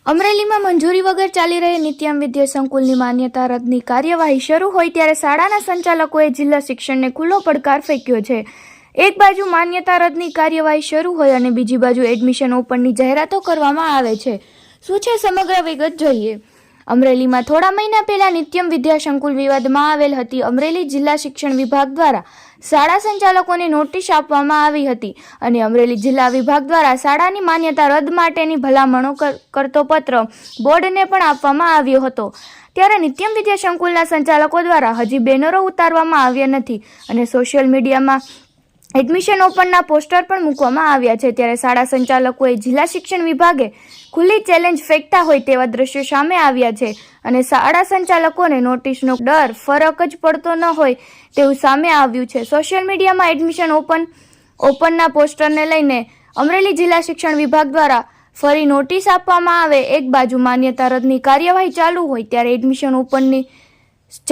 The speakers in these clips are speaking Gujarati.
અમરેલીમાં મંજૂરી વગર ચાલી રહેલી નિત્યમ વિદ્યા સંકુલની માન્યતા રદની કાર્યવાહી શરૂ હોય ત્યારે શાળાના સંચાલકોએ જિલ્લા શિક્ષણને ખુલ્લો પડકાર ફેંક્યો છે। એક બાજુ માન્યતા રદની કાર્યવાહી શરૂ હોય અને બીજી બાજુ એડમિશન ઓપનની જાહેરાતો કરવામાં આવે છે। શું છે સમગ્ર વિગત જોઈએ। અમરેલીમાં થોડા મહિના પહેલા નિત્યમ વિદ્યા સંકુલ વિવાદમાં આવેલ હતી। અમરેલી જિલ્લા શિક્ષણ વિભાગ દ્વારા શાળા સંચાલકોને નોટિસ આપવામાં આવી હતી અને અમરેલી જિલ્લા વિભાગ દ્વારા શાળાની માન્યતા રદ માટેની ભલામણો કરતો પત્ર બોર્ડને પણ આપવામાં આવ્યો હતો। ત્યારે નિત્યમ વિદ્યા સંકુલના સંચાલકો દ્વારા હજી બેનરો ઉતારવામાં આવ્યા નથી અને સોશિયલ મીડિયામાં એડમિશન ઓપનના પોસ્ટર પણ મૂકવામાં આવ્યા છે। ત્યારે શાળા સંચાલકોએ જિલ્લા શિક્ષણ વિભાગે ખુલ્લી ચેલેન્જ ફેંકતા હોય તેવા દ્રશ્યો સામે આવ્યા છે અને શાળા સંચાલકોને નોટિસનો ડર ફરક જ પડતો ન હોય તેવું સામે આવ્યું છે। સોશિયલ મીડિયામાં એડમિશન ઓપનના પોસ્ટરને લઈને અમરેલી જિલ્લા શિક્ષણ વિભાગ દ્વારા ફરી નોટિસ આપવામાં આવે। એક બાજુ માન્યતા રદની કાર્યવાહી ચાલુ હોય ત્યારે એડમિશન ઓપનની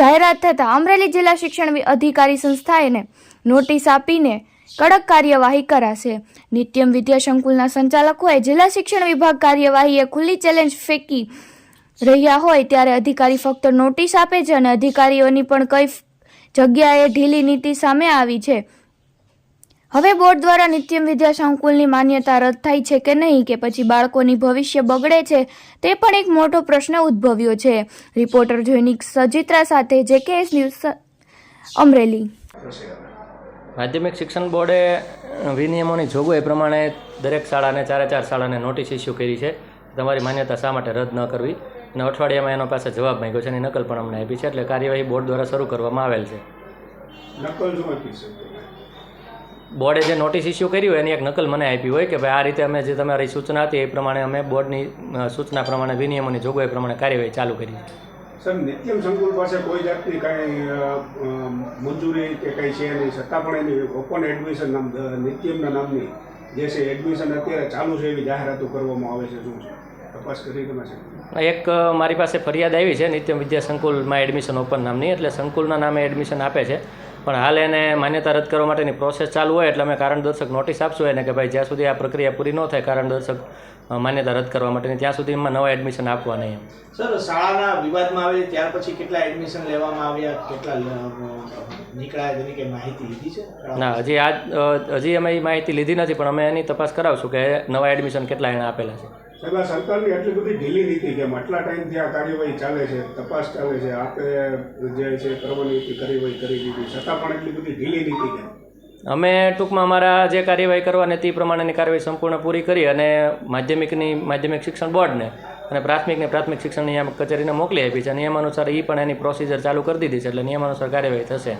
જાહેરાત થતાં અમરેલી જિલ્લા શિક્ષણ અધિકારી સંસ્થાને નોટિસ આપીને કડક કાર્યવાહી કરાશે। નિત્યમ વિદ્યા સંકુલના સંચાલકોએ જિલ્લા શિક્ષણ વિભાગ કાર્યવાહીએ ખુલ્લી ચેલેન્જ ફેંકી રહ્યા હોય ત્યારે અધિકારી ફક્ત નોટિસ આપે છે અને અધિકારીઓની પણ કઈ જગ્યાએ ઢીલી નીતિ સામે આવી છે। હવે બોર્ડ દ્વારા નિત્યમ વિદ્યા સંકુલની માન્યતા રદ થાય છે કે નહીં કે પછી બાળકોની ભવિષ્ય બગડે છે તે પણ એક મોટો પ્રશ્ન ઉદ્ભવ્યો છે। રિપોર્ટર જોઈનિક સજિત્રા સાથે JKS ન્યૂઝ અમરેલી। માધ્યમિક શિક્ષણ બોર્ડે વિનિયમોની જોગવાઈ પ્રમાણે દરેક શાળાને 4 શાળાને નોટિસ ઇસ્યુ કરી છે। તમારી માન્યતા શા માટે રદ ન કરવી અને અઠવાડિયામાં એનો પાસે જવાબ માંગ્યો છે અને નકલ પણ અમને આપી છે। એટલે કાર્યવાહી બોર્ડ દ્વારા શરૂ કરવામાં આવેલ છે। બોર્ડે જે નોટિસ ઇસ્યુ કરી હોય એની એક નકલ મને આપી હોય કે ભાઈ આ રીતે અમે જે તમારી સૂચના હતી એ પ્રમાણે અમે બોર્ડની સૂચના પ્રમાણે વિનિયમોની જોગવાઈ પ્રમાણે કાર્યવાહી ચાલુ કરી છે। સર, નિત્યમ સંકુલ પાસે કોઈ જાતની કાંઈ મંજૂરી કે કંઈ છે નહીં, છતાં પણ એની ઓપન એડમિશન નિત્યમના નામની જે છે એડમિશન અત્યારે ચાલુ છે એવી જાહેરાતો કરવામાં આવે છે। શું છે તપાસ કરી તમે છે? એક મારી પાસે ફરિયાદ આવી છે નિત્યમ વિદ્યા સંકુલમાં એડમિશન ઓપન નામની, એટલે સંકુલના નામે એડમિશન આપે છે પણ હાલ એને માન્યતા રદ કરવા માટેની પ્રોસેસ ચાલુ હોય એટલે અમે કારણદર્શક નોટિસ આપશું એને કે ભાઈ જ્યાં સુધી આ પ્રક્રિયા પૂરી ન થાય કારણદર્શક માન્યતા રદ કરવા માટેની ત્યાં સુધી એમાં નવા એડમિશન આપવા નહીં। સર, શાળાના વિવાદમાં આવેલી ત્યાર પછી કેટલા એડમિશન લેવામાં આવ્યા, કેટલા નીકળ્યા તેની કંઈ માહિતી લીધી છે? ના, હજી અમે એ માહિતી લીધી નથી પણ અમે એની તપાસ કરાવશું કે નવા એડમિશન કેટલા એણે આપેલા છે। સાહેબ, સરકારની એટલી બધી ઢીલી નીતિ કેમ? આટલા ટાઈમથી આ કાર્યવાહી ચાલે છે, તપાસ ચાલે છે, આપણે જે છે કરવાની હતી કાર્યવાહી કરી દીધી, છતાં પણ એટલી બધી ઢીલી નીતિ કેમ? અમે ટૂંકમાં અમારા જે કાર્યવાહી કરવાની તે પ્રમાણેની કાર્યવાહી સંપૂર્ણ પૂરી કરી અને માધ્યમિક શિક્ષણ બોર્ડને અને પ્રાથમિક શિક્ષણ નિયામક કચેરીને મોકલી આપી છે। નિયમાનુસાર એ પણ એની પ્રોસિજર ચાલુ કરી દીધી છે એટલે નિયમાનુસાર કાર્યવાહી થશે।